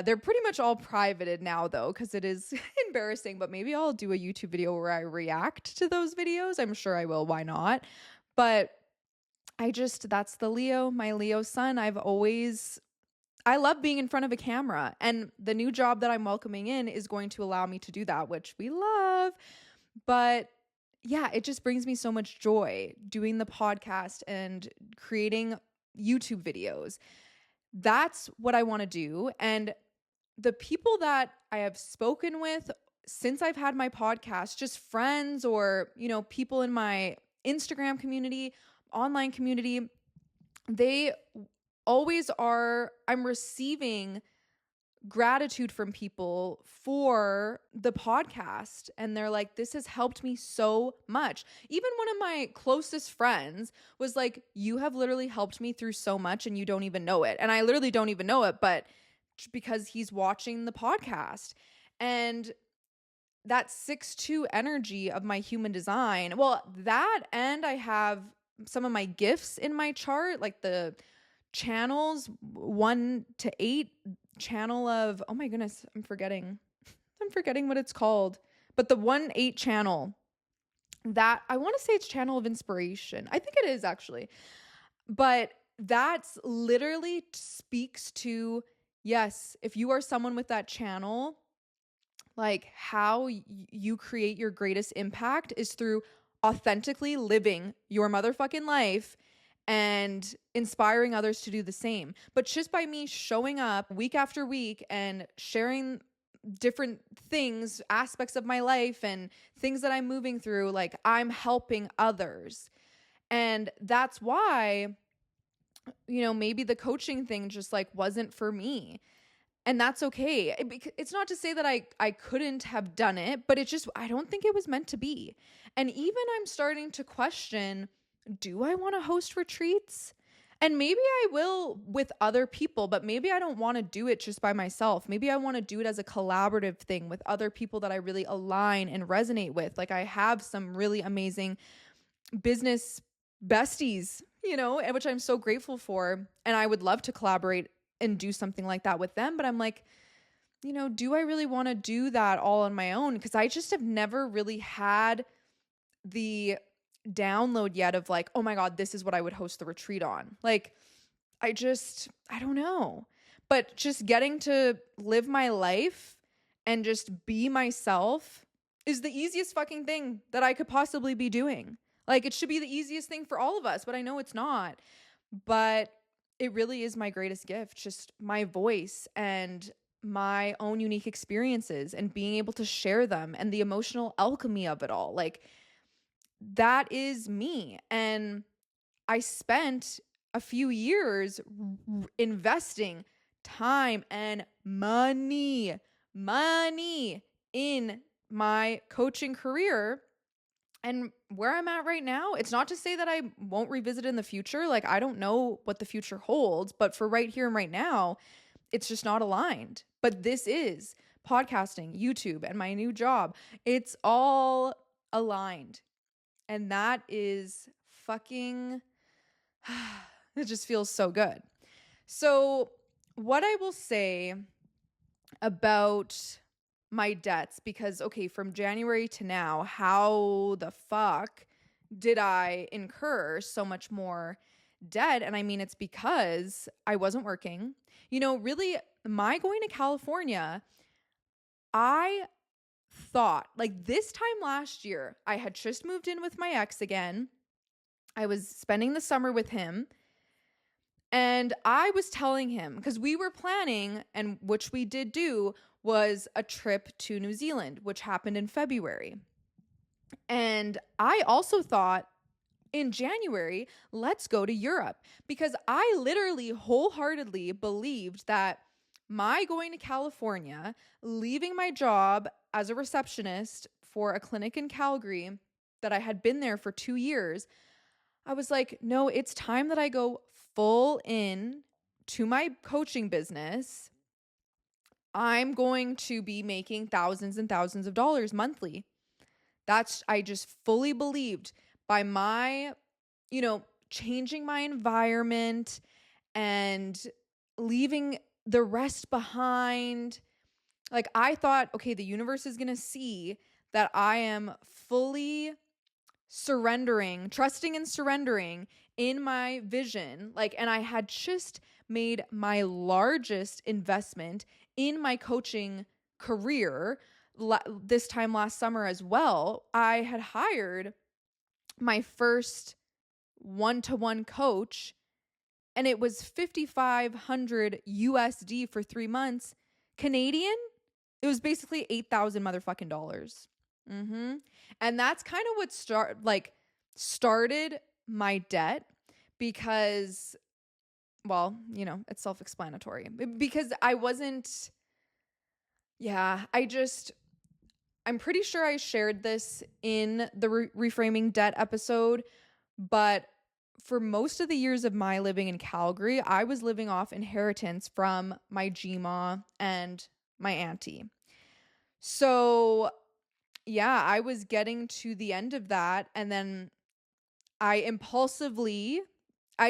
They're pretty much all privated now though, because it is embarrassing, but maybe I'll do a YouTube video where I react to those videos. I'm sure I will. Why not? But that's the my Leo sun. I love being in front of a camera, and the new job that I'm welcoming in is going to allow me to do that, which we love. But yeah, it just brings me so much joy doing the podcast and creating YouTube videos. That's what I want to do. And the people that I have spoken with since I've had my podcast, just friends or, people in my Instagram community, online community, they always are, I'm receiving gratitude from people for the podcast, and they're like, this has helped me so much. Even one of my closest friends was like, you have literally helped me through so much and you don't even know it. And I literally don't even know it, but because he's watching the podcast. And that 6-2 energy of my human design, well, that, and I have some of my gifts in my chart, like the channels 1 to 8 channel of, oh my goodness, I'm forgetting what it's called, but the 1-8 channel, that I want to say it's channel of inspiration. I think it is actually, but that's literally speaks to, yes, if you are someone with that channel, like how you create your greatest impact is through authentically living your motherfucking life and inspiring others to do the same. But just by me showing up week after week and sharing different things, aspects of my life and things that I'm moving through, like I'm helping others. And that's why, maybe the coaching thing just like wasn't for me. And that's okay. It's not to say that I couldn't have done it, but I don't think it was meant to be. And even I'm starting to question, do I want to host retreats? And maybe I will with other people, but maybe I don't want to do it just by myself. Maybe I want to do it as a collaborative thing with other people that I really align and resonate with. Like I have some really amazing business besties, and which I'm so grateful for. And I would love to collaborate and do something like that with them. But I'm like, do I really want to do that all on my own? Because I just have never really had the download yet of like, oh my God, this is what I would host the retreat on. Like, I don't know. But just getting to live my life and just be myself is the easiest fucking thing that I could possibly be doing. Like, it should be the easiest thing for all of us, but I know it's not. But it really is my greatest gift, just my voice and my own unique experiences and being able to share them and the emotional alchemy of it all. Like, that is me. And I spent a few years investing time and money in my coaching career. And where I'm at right now, it's not to say that I won't revisit in the future. Like, I don't know what the future holds, but for right here and right now, it's just not aligned. But this is podcasting, YouTube, and my new job. It's all aligned. And that is fucking, it just feels so good. So what I will say about my debts, because, okay, from January to now, how the fuck did I incur so much more debt? And I mean, it's because I wasn't working. Really, my going to California, I thought like this time last year, I had just moved in with my ex again. I was spending the summer with him. And I was telling him, because we were planning, and which we did do, was a trip to New Zealand, which happened in February. And I also thought in January, let's go to Europe, because I literally wholeheartedly believed that my going to California, leaving my job as a receptionist for a clinic in Calgary that I had been there for 2 years, I was like, no, it's time that I go full in to my coaching business. I'm going to be making thousands and thousands of dollars monthly. I just fully believed by my, changing my environment and leaving the rest behind. Like I thought, okay, the universe is going to see that I am fully surrendering, trusting and surrendering in my vision. Like, and I had just made my largest investment in my coaching career this time last summer as well. I had hired my first one-to-one coach, and it was 5,500 USD for 3 months. Canadian, it was basically 8,000 motherfucking dollars. And that's kind of what started my debt, because, well, you know, it's self-explanatory. Because I wasn't, I'm pretty sure I shared this in the reframing debt episode, but for most of the years of my living in Calgary, I was living off inheritance from my GMA and my auntie. So yeah, I was getting to the end of that, and then I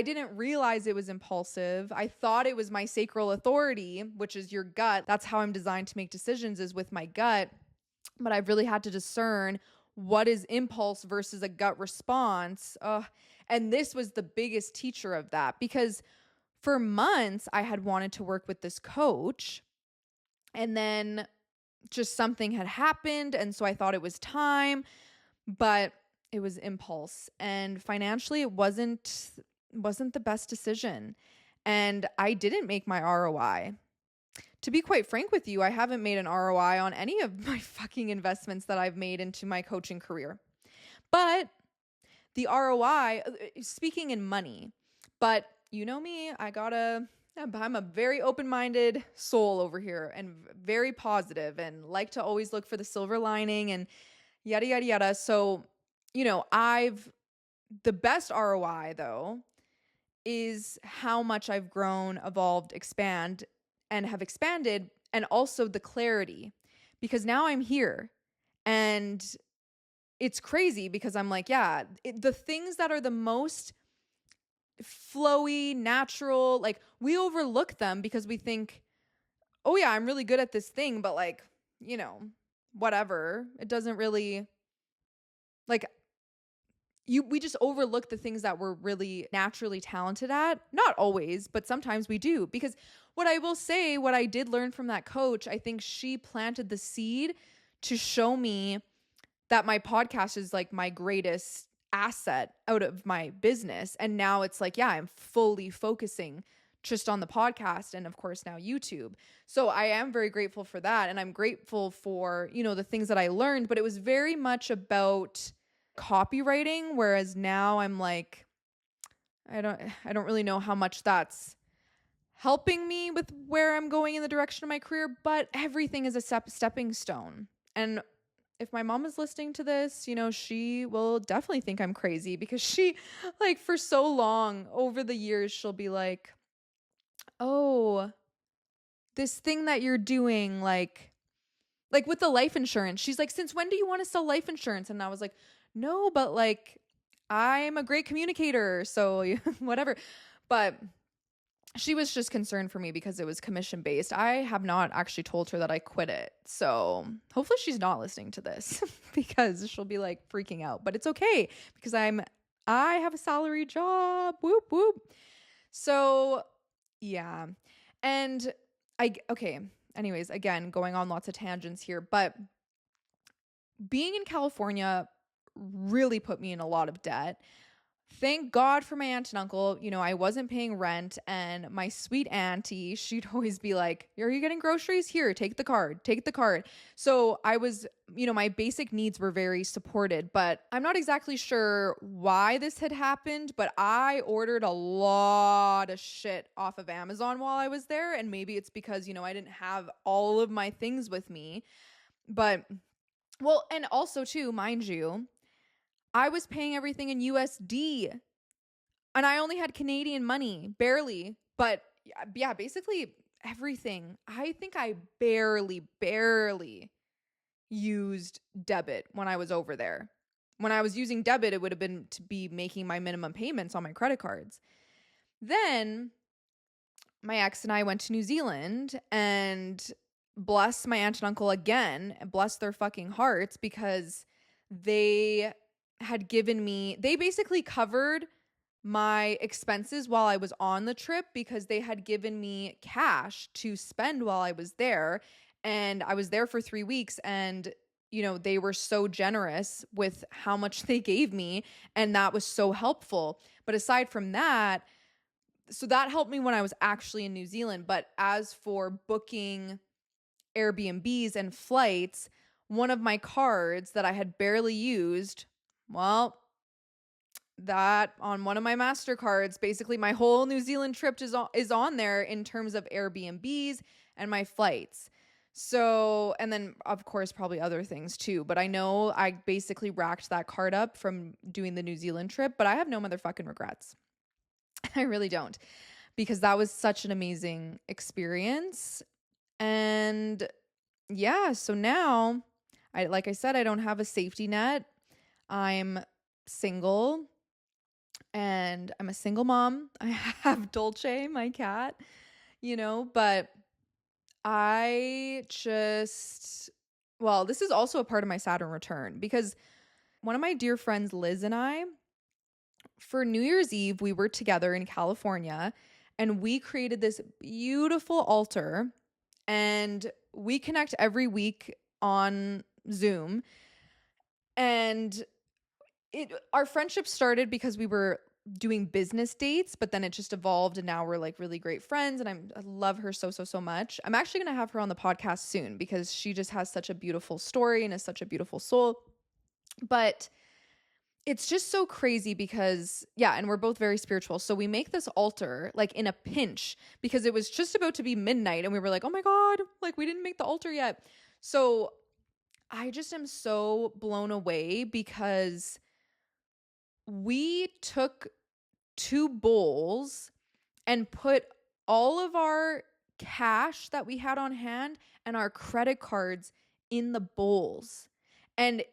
didn't realize it was impulsive. I thought it was my sacral authority, which is your gut. That's how I'm designed to make decisions, is with my gut. But I've really had to discern what is impulse versus a gut response. And this was the biggest teacher of that, because for months I had wanted to work with this coach, and then just something had happened. And so I thought it was time, but it was impulse. And financially, it wasn't the best decision. And I didn't make my ROI. To be quite frank with you, I haven't made an ROI on any of my fucking investments that I've made into my coaching career. But the ROI, speaking in money, but you know me, I'm a very open-minded soul over here, and very positive, and like to always look for the silver lining and yada, yada, yada. So, you know, the best ROI though is how much I've grown, evolved, have expanded, and also the clarity, because now I'm here, and it's crazy because I'm like, the things that are the most flowy, natural, like we overlook them because we think, oh yeah, I'm really good at this thing, but like, you know, whatever. It doesn't really, like, we just overlook the things that we're really naturally talented at. Not always, but sometimes we do. Because what I will say, what I did learn from that coach, I think she planted the seed to show me that my podcast is like my greatest asset out of my business. And now it's like, I'm fully focusing just on the podcast, and of course now YouTube. So I am very grateful for that. And I'm grateful for, you know, the things that I learned, but it was very much about copywriting. Whereas now I'm like, I don't really know how much that's helping me with where I'm going in the direction of my career, but everything is a stepping stone. And if my mom is listening to this, you know, she will definitely think I'm crazy, because she, like, for so long over the years, she'll be like, oh, this thing that you're doing, like with the life insurance. She's like, since when do you want to sell life insurance? And I was like, no, but like, I'm a great communicator, so whatever. But she was just concerned for me because it was commission based. I have not actually told her that I quit it. So hopefully she's not listening to this because she'll be like freaking out. But it's okay, because I have a salary job. Whoop, whoop. So yeah. And anyways, again, going on lots of tangents here, but being in California really put me in a lot of debt. Thank God for my aunt and uncle. You know, I wasn't paying rent, and my sweet auntie, she'd always be like, are you getting groceries? Here, take the card. So I was, you know, my basic needs were very supported, but I'm not exactly sure why this had happened, but I ordered a lot of shit off of Amazon while I was there. And maybe it's because, you know, I didn't have all of my things with me, but well, and also too, mind you, I was paying everything in USD, and I only had Canadian money, barely. But yeah, basically everything. I think I barely used debit when I was over there. When I was using debit, it would have been to be making my minimum payments on my credit cards. Then my ex and I went to New Zealand, and bless my aunt and uncle again, bless their fucking hearts, because they they basically covered my expenses while I was on the trip, because they had given me cash to spend while I was there. And I was there for 3 weeks, and they were so generous with how much they gave me, and that was so helpful. But aside from that, so that helped me when I was actually in New Zealand. But as for booking Airbnbs and flights, one of my cards that I had barely used, well, that on one of my MasterCards, basically my whole New Zealand trip is on there in terms of Airbnbs and my flights. So, and then of course probably other things too, but I know I basically racked that card up from doing the New Zealand trip, but I have no motherfucking regrets. I really don't, because that was such an amazing experience. And yeah, so now like I said, I don't have a safety net. I'm single, and I'm a single mom. I have Dolce, my cat, but this is also a part of my Saturn return, because one of my dear friends, Liz, and I, for New Year's Eve, we were together in California, and we created this beautiful altar, and we connect every week on Zoom. And our friendship started because we were doing business dates, but then it just evolved, and now we're like really great friends, and I love her so, so, so much. I'm actually going to have her on the podcast soon, because she just has such a beautiful story and is such a beautiful soul. But it's just so crazy because, yeah, and we're both very spiritual. So we make this altar like in a pinch, because it was just about to be midnight, and we were like, oh my God, like we didn't make the altar yet. So I just am so blown away, because we took 2 bowls and put all of our cash that we had on hand and our credit cards in the bowls. And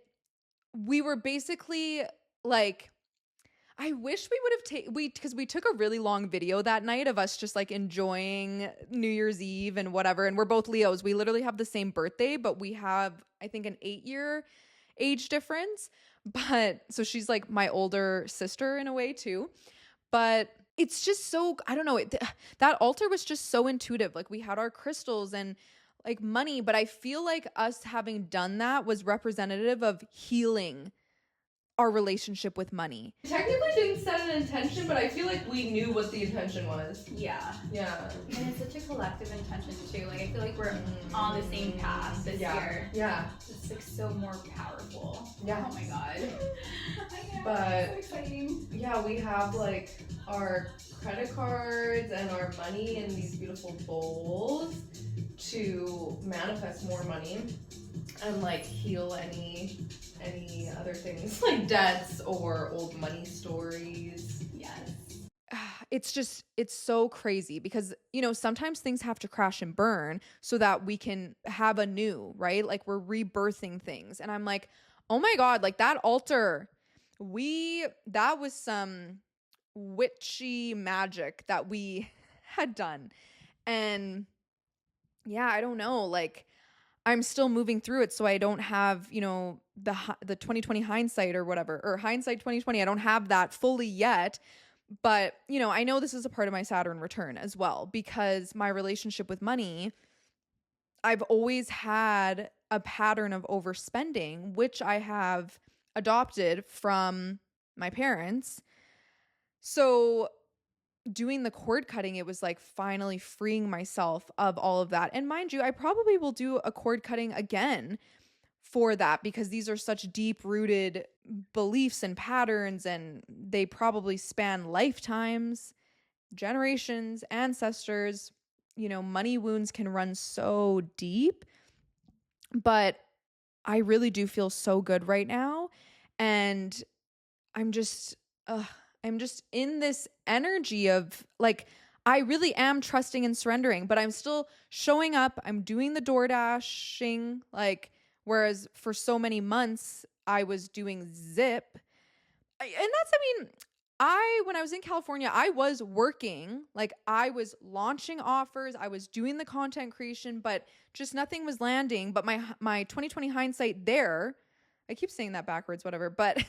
we were basically like, I wish we would have because we took a really long video that night of us just like enjoying New Year's Eve and whatever. And we're both Leos. We literally have the same birthday, but we have, I think, an 8-year age difference. But so she's like my older sister in a way too. But it's just so, I don't know, that altar was just so intuitive. Like we had our crystals and like money, but I feel like us having done that was representative of healing our relationship with money. Technically didn't set an intention, but I feel like we knew what the intention was. Yeah. Yeah. And it's such a collective intention too. Like I feel like we're on the same path this year. Yeah. It's like so more powerful. Yeah. Oh my God. I know. But so exciting. Yeah, we have like our credit cards and our money in these beautiful bowls to manifest more money and like heal any other things like debts or old money stories. Yes. It's so crazy, because sometimes things have to crash and burn so that we can have a new, right? Like we're rebirthing things. And I'm like, oh my God, like that altar, that was some witchy magic that we had done. And yeah, I don't know, like I'm still moving through it, so I don't have, the 2020 hindsight or whatever, or hindsight 2020. I don't have that fully yet, but I know this is a part of my Saturn return as well, because my relationship with money, I've always had a pattern of overspending, which I have adopted from my parents. So doing the cord cutting, it was like finally freeing myself of all of that. And mind you, I probably will do a cord cutting again for that, because these are such deep rooted beliefs and patterns, and they probably span lifetimes, generations, ancestors. Money wounds can run so deep, but I really do feel so good right now. And I'm just in this energy of like, I really am trusting and surrendering, but I'm still showing up. I'm doing the door dashing, like, whereas for so many months I was doing Zip. And that's, when I was in California, I was working, like I was launching offers, I was doing the content creation, but just nothing was landing. But my 2020 hindsight there, I keep saying that backwards, whatever, but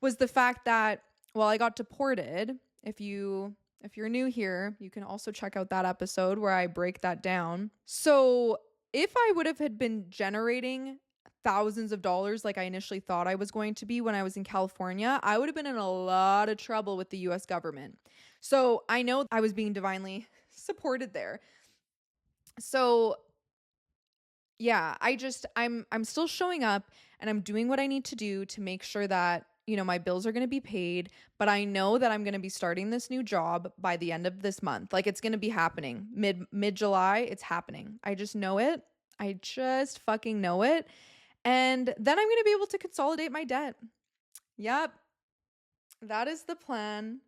was the fact that, well, I got deported. If you're new here, you can also check out that episode where I break that down. So if I would have had been generating thousands of dollars like I initially thought I was going to be when I was in California, I would have been in a lot of trouble with the US government. So I know I was being divinely supported there. So yeah, I'm still showing up and I'm doing what I need to do to make sure that, you know, my bills are going to be paid, but I know that I'm going to be starting this new job by the end of this month. Like it's going to be happening mid July. It's happening. I just know it. I just fucking know it. And then I'm going to be able to consolidate my debt. Yep. That is the plan.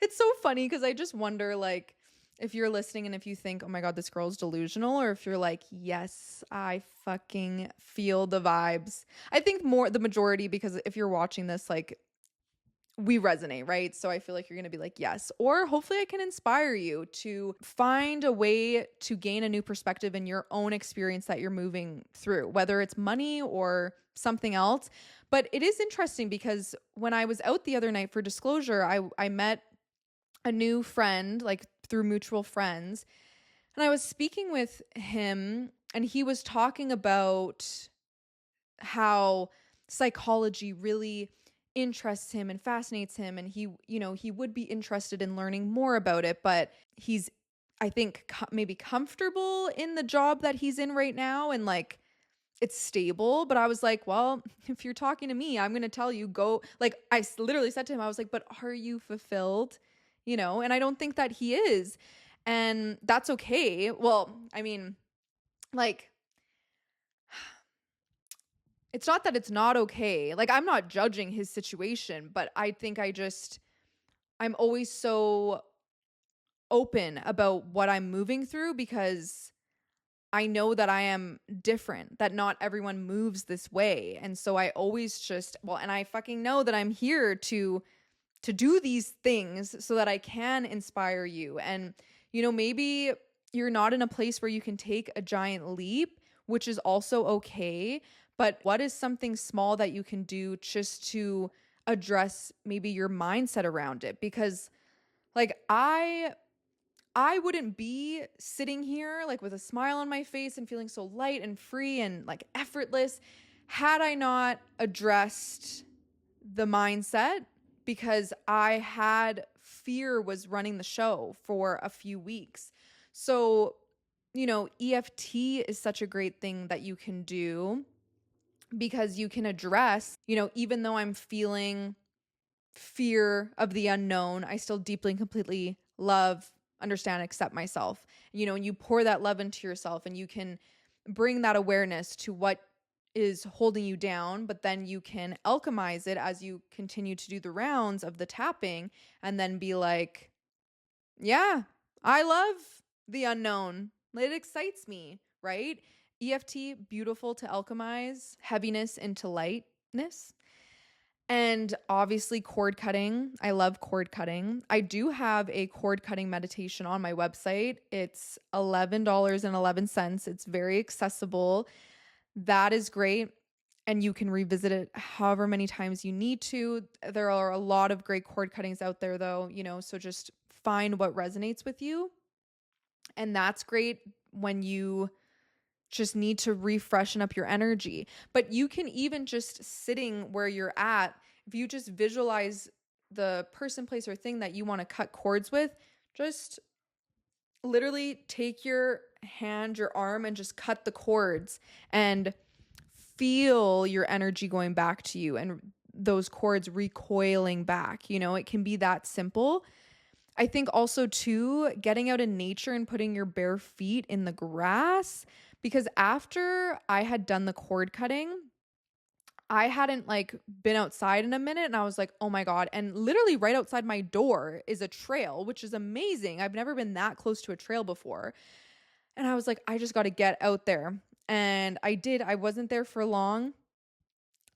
It's so funny because I just wonder, like, if you're listening and if you think, oh my God, this girl's delusional, or if you're like, yes, I fucking feel the vibes. I think the majority, because if you're watching this, like, we resonate, right? So I feel like you're going to be like, yes. Or hopefully I can inspire you to find a way to gain a new perspective in your own experience that you're moving through, whether it's money or something else. But it is interesting because when I was out the other night for disclosure, I met a new friend, like through mutual friends. And I was speaking with him and he was talking about how psychology really interests him and fascinates him. And he, you know, he would be interested in learning more about it, but he's, I think, maybe comfortable in the job that he's in right now. And like, it's stable. But I was like, well, if you're talking to me, I'm going to tell you, go. Like, I literally said to him, I was like, but are you fulfilled? You know, and I don't think that he is. And that's okay. Well, I mean, like, it's not that it's not okay. Like, I'm not judging his situation, but I think I'm always so open about what I'm moving through because I know that I am different, that not everyone moves this way. And so I always and I fucking know that I'm here to do these things so that I can inspire you. And, you know, maybe you're not in a place where you can take a giant leap, which is also okay. But what is something small that you can do just to address maybe your mindset around it? Because like I wouldn't be sitting here like with a smile on my face and feeling so light and free and like effortless had I not addressed the mindset, because I had fear was running the show for a few weeks. So, you know, EFT is such a great thing that you can do because you can address, you know, even though I'm feeling fear of the unknown, I still deeply and completely love, understand, accept myself. You know, and you pour that love into yourself and you can bring that awareness to what is holding you down, but then you can alchemize it as you continue to do the rounds of the tapping and then be like, yeah, I love the unknown. It excites me, right? EFT, beautiful to alchemize heaviness into lightness. And obviously cord cutting. I love cord cutting. I do have a cord cutting meditation on my website. It's $11.11. It's very accessible. That is great. And you can revisit it however many times you need to. There are a lot of great cord cuttings out there though, you know, so just find what resonates with you. And that's great when you just need to refreshen up your energy. But you can even just sitting where you're at, if you just visualize the person, place, or thing that you want to cut cords with, just literally take your hand, your arm, and just cut the cords and feel your energy going back to you and those cords recoiling back. You know, it can be that simple. I think also too, getting out in nature and putting your bare feet in the grass, because after I had done the cord cutting, I hadn't like been outside in a minute and I was like, oh my God. And literally right outside my door is a trail, which is amazing. I've never been that close to a trail before. And I was like, I just got to get out there. And I did. I wasn't there for long,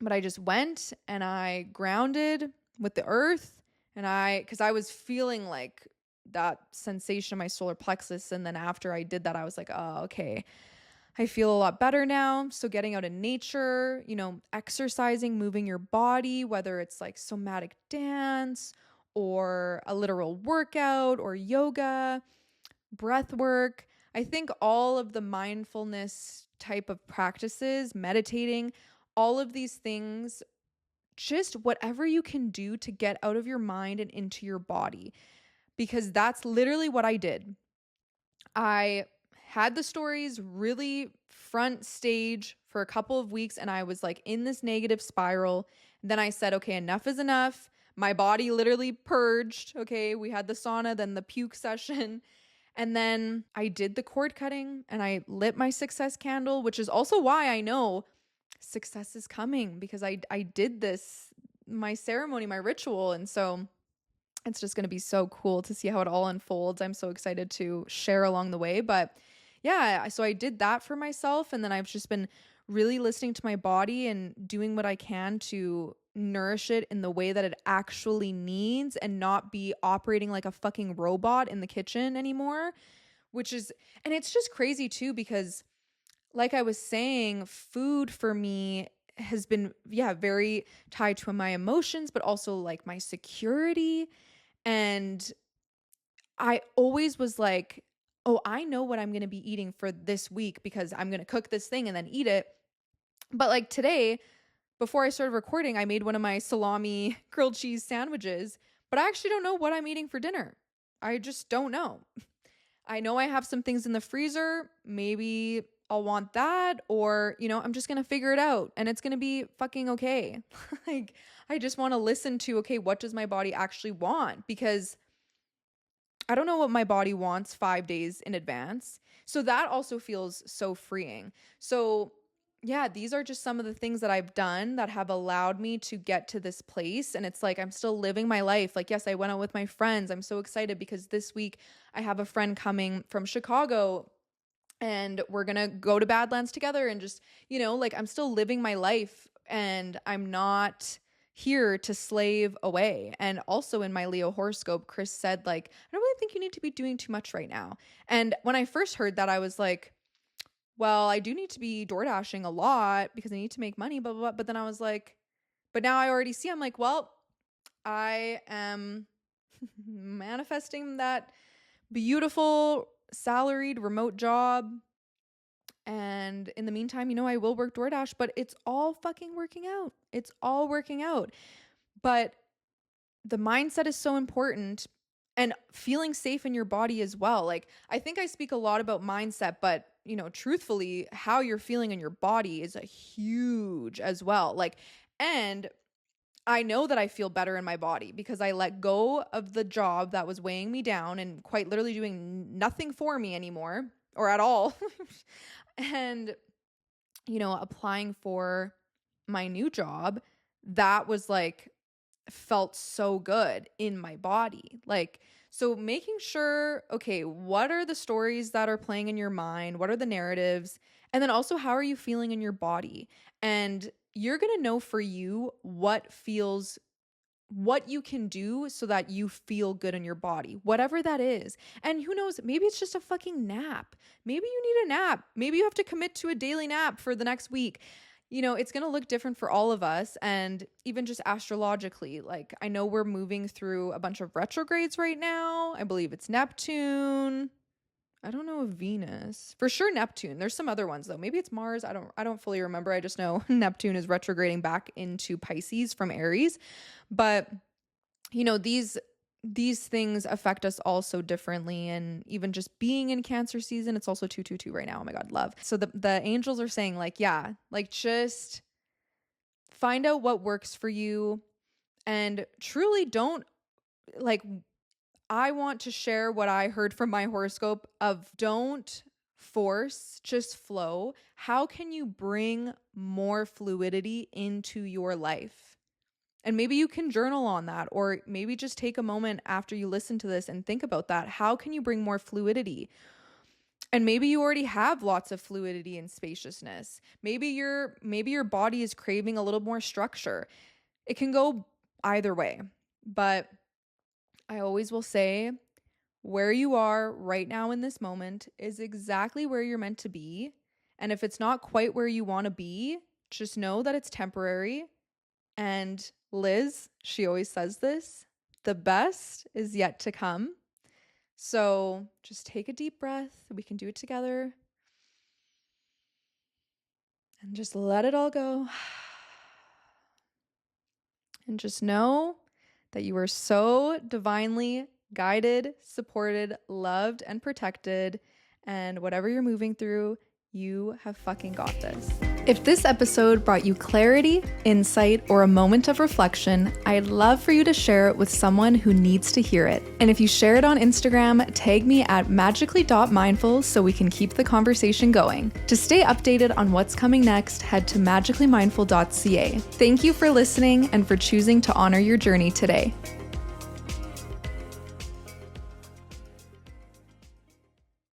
but I just went and I grounded with the earth And because I was feeling like that sensation in my solar plexus. And then after I did that, I was like, oh, okay, I feel a lot better now. So getting out in nature, exercising, moving your body, whether it's like somatic dance or a literal workout or yoga, breath work. I think all of the mindfulness type of practices, meditating, all of these things, just whatever you can do to get out of your mind and into your body, because that's literally what I did. I had the stories really front stage for a couple of weeks, and I was like in this negative spiral. And then I said, okay, enough is enough. My body literally purged. Okay, we had the sauna, then the puke session. And then I did the cord cutting and I lit my success candle, which is also why I know success is coming, because I did this, my ceremony, my ritual. And so it's just going to be so cool to see how it all unfolds. I'm so excited to share along the way. But yeah, so I did that for myself. And then I've just been really listening to my body and doing what I can to nourish it in the way that it actually needs, and not be operating like a fucking robot in the kitchen anymore, and it's just crazy too, because like I was saying, food for me has been, very tied to my emotions, but also like my security. And I always was like, oh, I know what I'm going to be eating for this week because I'm going to cook this thing and then eat it. But like today, before I started recording, I made one of my salami grilled cheese sandwiches, but I actually don't know what I'm eating for dinner. I just don't know. I know I have some things in the freezer. Maybe I'll want that, or, I'm just going to figure it out and it's going to be fucking okay. Like, I just want to listen to, okay, what does my body actually want? Because I don't know what my body wants 5 days in advance. So that also feels so freeing. So yeah, these are just some of the things that I've done that have allowed me to get to this place. And it's like, I'm still living my life. Like, yes, I went out with my friends. I'm so excited because this week I have a friend coming from Chicago and we're going to go to Badlands together and just, like, I'm still living my life and I'm not here to slave away. And also in my Leo horoscope, Chris said, like, I don't really think you need to be doing too much right now. And when I first heard that, I was like, well, I do need to be door dashing a lot because I need to make money, blah, blah, blah. But then I was like, but now I already see, I'm like, well, I am manifesting that beautiful salaried remote job. And in the meantime, I will work DoorDash, but it's all fucking working out. It's all working out. But the mindset is so important, and feeling safe in your body as well. Like, I think I speak a lot about mindset, but truthfully, how you're feeling in your body is a huge as well. Like, and I know that I feel better in my body because I let go of the job that was weighing me down and quite literally doing nothing for me anymore or at all. And, applying for my new job, that was like, felt so good in my body. Like, so making sure, okay, what are the stories that are playing in your mind? What are the narratives? And then also, how are you feeling in your body? And you're going to know for you what you can do so that you feel good in your body, whatever that is. And who knows, maybe it's just a fucking nap. Maybe you need a nap. Maybe you have to commit to a daily nap for the next week. It's going to look different for all of us. And even just astrologically, like, I know we're moving through a bunch of retrogrades right now. I believe it's Neptune. I don't know if Venus. For sure Neptune. There's some other ones though. Maybe it's Mars. I don't fully remember. I just know Neptune is retrograding back into Pisces from Aries. But these things affect us all so differently. And even just being in Cancer season, it's also 222 right now. Oh my God, love. So the angels are saying, like, yeah, like, just find out what works for you and truly don't, like, I want to share what I heard from my horoscope of don't force, just flow. How can you bring more fluidity into your life? And maybe you can journal on that, or maybe just take a moment after you listen to this and think about that. How can you bring more fluidity? And maybe you already have lots of fluidity and spaciousness. Maybe your body is craving a little more structure. It can go either way. But I always will say, where you are right now in this moment is exactly where you're meant to be. And if it's not quite where you want to be, just know that it's temporary. And Liz, she always says this, the best is yet to come. So just take a deep breath. We can do it together. And just let it all go. And just know that you are so divinely guided, supported, loved, and protected. And whatever you're moving through, you have fucking got this. If this episode brought you clarity, insight, or a moment of reflection, I'd love for you to share it with someone who needs to hear it. And if you share it on Instagram, tag me at magically.mindful so we can keep the conversation going. To stay updated on what's coming next, head to magicallymindful.ca. Thank you for listening and for choosing to honor your journey today.